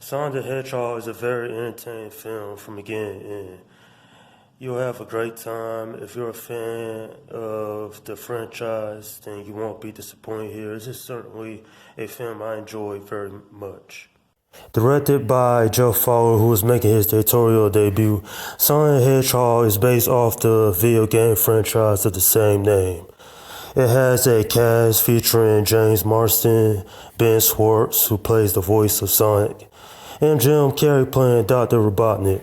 Sonic the Hedgehog is a very entertaining film from beginning to end. You'll have a great time. If you're a fan of the franchise, then you won't be disappointed here. This is certainly a film I enjoy very much. Directed by Joe Fowler, who is making his directorial debut, Sonic the Hedgehog is based off the video game franchise of the same name. It has a cast featuring James Marsden, Ben Schwartz, who plays the voice of Sonic, and Jim Carrey playing Dr. Robotnik.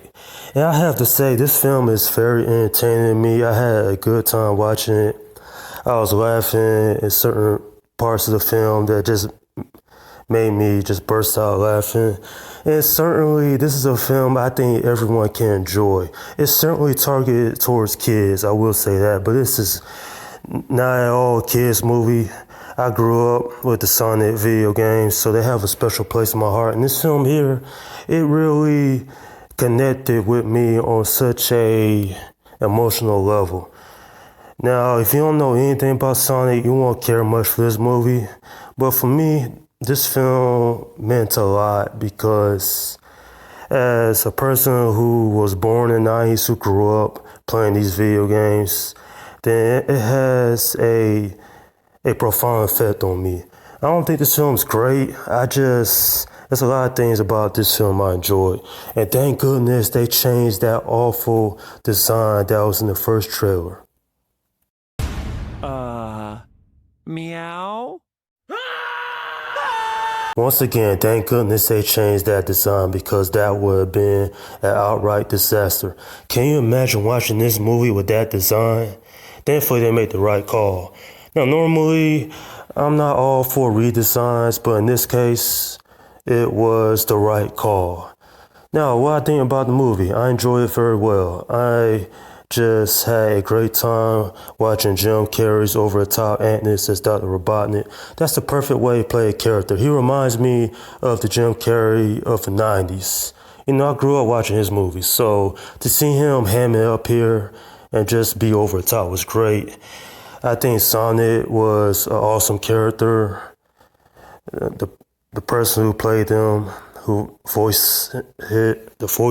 And I have to say, this film is very entertaining to me. I had a good time watching it. I was laughing in certain parts of the film that just made me just burst out laughing. And certainly, this is a film I think everyone can enjoy. It's certainly targeted towards kids, I will say that, but this is not at all a kids movie. I grew up with the Sonic video games, so they have a special place in my heart. And this film here, it really connected with me on such a emotional level. Now, if you don't know anything about Sonic, you won't care much for this movie. But for me, this film meant a lot because as a person who was born in the 90s, who grew up playing these video games, then it has a profound effect on me. I don't think this film's great. There's a lot of things about this film I enjoyed. And thank goodness they changed that awful design that was in the first trailer. Meow? Once again, thank goodness they changed that design because that would have been an outright disaster. Can you imagine watching this movie with that design? Thankfully, they made the right call. Now, normally, I'm not all for redesigns, but in this case, it was the right call. Now, what I think about the movie, I enjoyed it very well. I just had a great time watching Jim Carrey's over-the-top antics as Dr. Robotnik. That's the perfect way to play a character. He reminds me of the Jim Carrey of the 90s. You know, I grew up watching his movies, so to see him ham it up here and just be over the top was great. I think Sonic was an awesome character. The person who played him, who voiced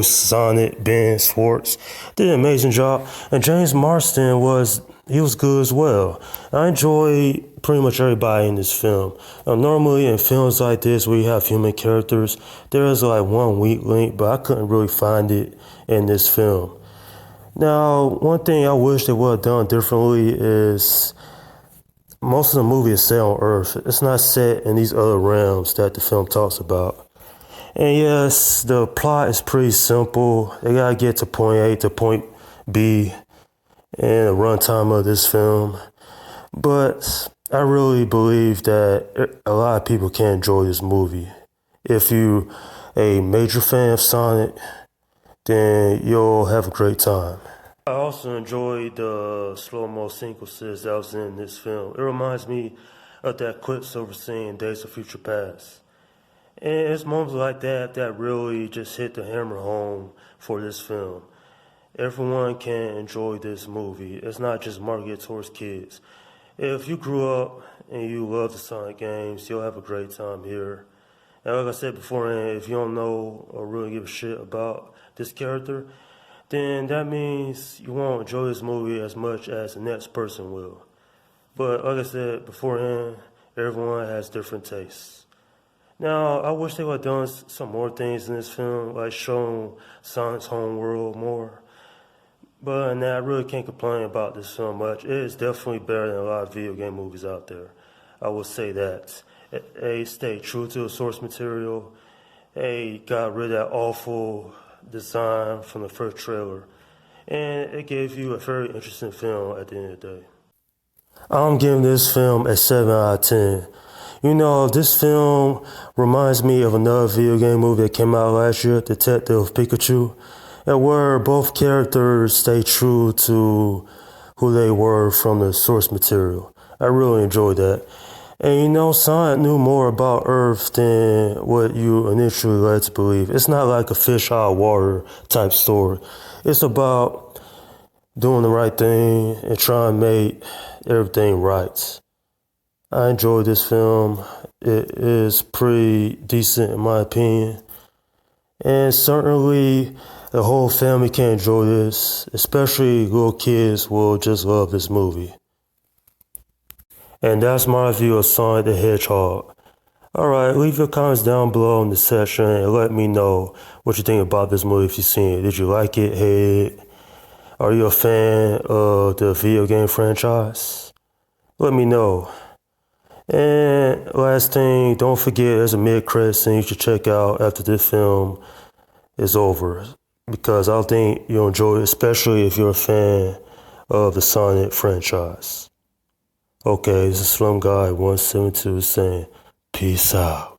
Sonic, Ben Schwartz, did an amazing job. And James Marsden was good as well. I enjoy pretty much everybody in this film. Normally in films like this where you have human characters, there is like one weak link, but I couldn't really find it in this film. Now, one thing I wish they would have done differently is most of the movie is set on Earth. It's not set in these other realms that the film talks about. And yes, the plot is pretty simple. They gotta get to point A to point B in the runtime of this film. But I really believe that a lot of people can enjoy this movie. If you're a major fan of Sonic, then you'll have a great time. I also enjoyed the slow-mo sequences that was in this film. It reminds me of that Quicksilver scene in Days of Future Past. And it's moments like that that really just hit the hammer home for this film. Everyone can enjoy this movie. It's not just marketed towards kids. If you grew up and you love the Sonic games, you'll have a great time here. And like I said beforehand, if you don't know or really give a shit about this character, then that means you won't enjoy this movie as much as the next person will. But like I said beforehand, everyone has different tastes. Now, I wish they would have done some more things in this film, like showing Sonic's home world more. But I really can't complain about this film much. It is definitely better than a lot of video game movies out there. I will say that. They stayed true to the source material. They got rid of that awful design from the first trailer. And it gave you a very interesting film at the end of the day. I'm giving this film a 7 out of 10. You know, this film reminds me of another video game movie that came out last year, Detective Pikachu, and where both characters stay true to who they were from the source material. I really enjoyed that. And you know, Sonic knew more about Earth than what you initially led to believe. It's not like a fish out of water type story. It's about doing the right thing and trying to make everything right. I enjoyed this film. It is pretty decent in my opinion. And certainly the whole family can enjoy this, especially little kids will just love this movie. And that's my review of Sonic the Hedgehog. Alright, leave your comments down below in the section and let me know what you think about this movie if you've seen it. Did you like it, hate it? Are you a fan of the video game franchise? Let me know. And last thing, don't forget there's a mid-credit scene you should check out after this film is over. Because I think you'll enjoy it, especially if you're a fan of the Sonic franchise. Okay, this is Slum Guy 172 saying, peace out.